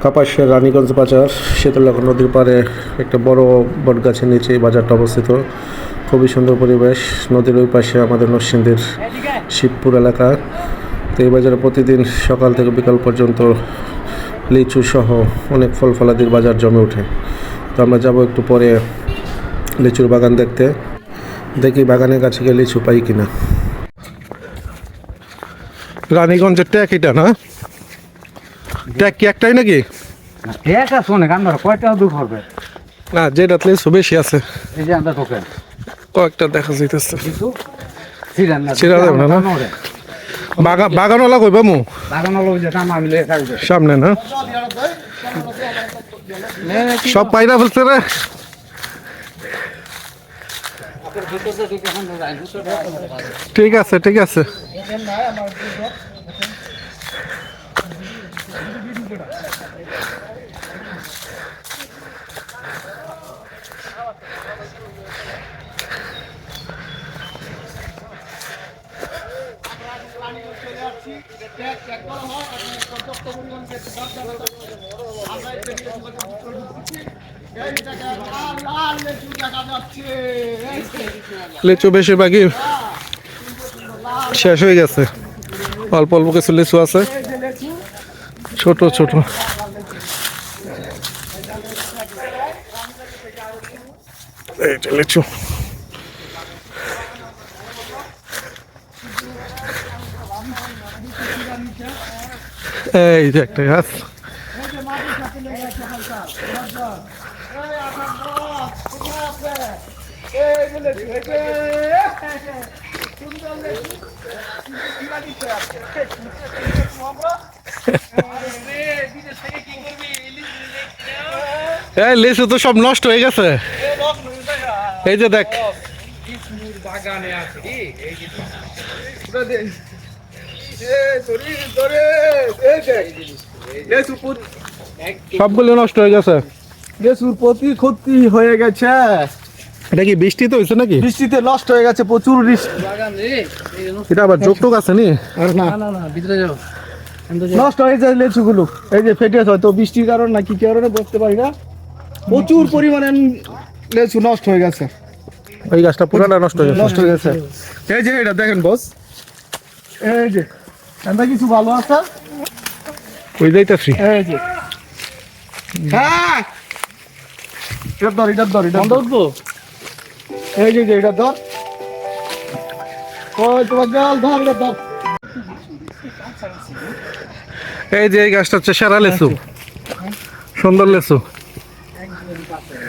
কাপাসিয়া রানীগঞ্জ বাজার শীতলক্ষ্যা নদীর পাড়ে একটা বড় বটগাছের নিচে এই বাজারটা অবস্থিত। খুবই সুন্দর পরিবেশ। নদীর ওই পাশে আমাদের নরসিংদীর শিবপুর এলাকা। তো এই বাজারে প্রতিদিন সকাল থেকে বিকাল পর্যন্ত লিচু সহ অনেক ফল ফলাদির বাজার জমে ওঠে। তো আমরা যাব একটু পরে লিচুর বাগান দেখতে, দেখি বাগানের কাছে গিয়ে লিচু পাই কিনা। রানীগঞ্জের ট্যাক এটা না? ট্যাক কি একটাই নাকি? না, যেটা লিচু বেশি আছে কয়েকটা দেখা যাইতেছে। বাগানওয়ালা কই বামু সামনে না? সব পাইরা ফেলছে রে। ঠিক আছে ঠিক আছে। লিচু বেশিরভাগই শেষ হয়ে গেছে, অল্প অল্প কিছু লিচু আছে ছোট ছোট। এইটা লিচু। এই যে একটা গাছ। এই লিচু তো সব নষ্ট হয়ে গেছে। এই যে দেখ, সবগুলো নষ্ট হয়ে গেছে। লিচুর প্রতি ক্ষতি হয়ে গেছে। এটা কি বৃষ্টি তো হয়েছে নাকি? বৃষ্টিতে নষ্ট হয়ে গেছে, প্রচুর বৃষ্টি। এটা আবার যোগটোক আছে নি? নষ্ট হয়ে যায় লিচুগুলো, এই যে ফেটে হয়তো বৃষ্টির কারণ না কি কারণে বলতে পারি না। প্রচুর পরিমাণে লিচু নষ্ট হয়ে গেছে। ওই গাছটা পুরাটা নষ্ট হয়ে গেছে। এই যে এটা দেখেন বস, এই যে এটা কিছু ভালো আছে। ওই যাইতাছি। এই যে হ্যাঁ, এটা ধর উঠবো। এই যে এটা ধর, ওই তোমার জল ধর, এটা ধর। এই যে এই গাছটা হচ্ছে সেরা লিচু, সুন্দর লিচু।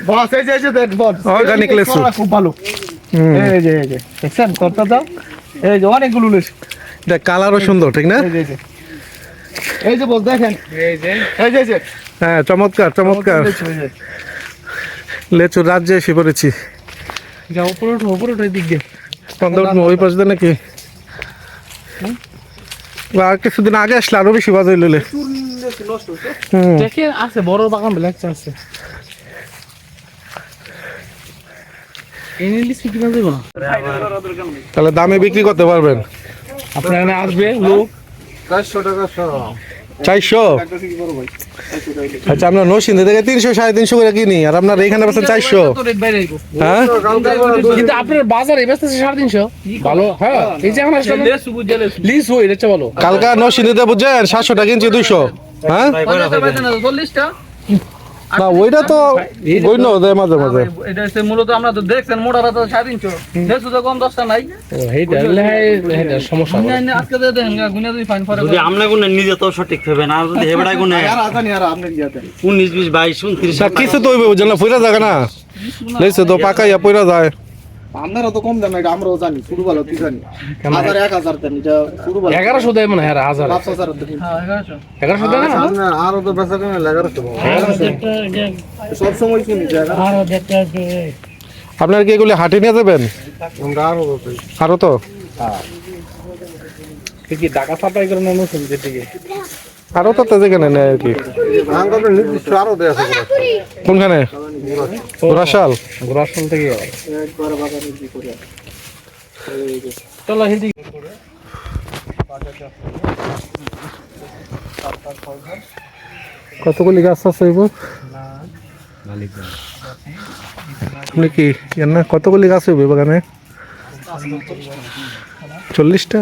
বস এই যে দেখ বস, অর্গানিক লিচু খুব ভালো। এই যে দেখছেন তোরটা দাও, এই যে অনেকগুলো লিচু। দেখ কালারও সুন্দর, ঠিক না? এই যে বস দেখেন, এই যে হ্যাঁ, চমৎকার চমৎকার লিচুর রাজ্যে এসে পড়েছি। যাও উপরে দিক দিয়ে ওই পাশ দিয়ে নাকি? আর কিছুদিন আগে আসলে আরো বেশি বাজাই লইলে। দেখে আছে বড় বাগান ব্ল্যাক আছে। তাহলে দামে বিক্রি করতে পারবেন? আপনার এখানে আসবে লোক 400 টাকা 400। আচ্ছা, আমরা নরসিংদী থেকে 300 350 করে কিনি, আর আপনার এখানে বেচেন 400। হ্যাঁ, কিন্তু আপনার বাজারে বেচতেছে 350। ভালো। হ্যাঁ, এই যে এখন আসলে লিচু হই এটা ভালো। কালকা নরসিংদীতে বুঝছেন 700 টাকা কিনছি 200। হ্যাঁ, 40টা না ওইটা তো গইন দেয় মাঝে মাঝে। এটা হচ্ছে মূলত আমরা তো দেখছেন মোটাটা তো 350, লিচু তো কম 10টা নাই। এইটা সমস্যা। আজকে দেখেন গুনা দুই ফাইন পরে যদি আমনে গুনে নিজে তো সঠিক হবে না, যদি হেবড়াই গুনে আর আজানি আর আপনি দিয়াতে 19 20 22 29 কিছু তো হইবে বুঝলেন না, পয়রা জায়গা না লেছে তো পাকাইয়া পয়রা যায়। আপনারা তো কম দাম, এটা আমরাও জানি, শুরু ভালো কি জানি 1000 1000 দেন, এটা শুরু ভালো 1100 দেয় মনে হয়। 1000 5000 দেন। হ্যাঁ 1100 দেন না, আর তো বেচা কেন 1100 সব সময় শুনি জায়গা। আর দেখতে আপনার কি এগুলি হাটে নিয়ে যাবেন? আরো তো কি ঢাকা সাপ্লাই করে নেন শুনতে ঠিক আরো তো যেখানে নেয় আর কি। কোনখানে? ঘোড়াশাল থেকে চলো হিন্দি কতগুলি গাছ আছে হইব আপনি কি জান না কতগুলি গাছ হইব বাগানে 40টা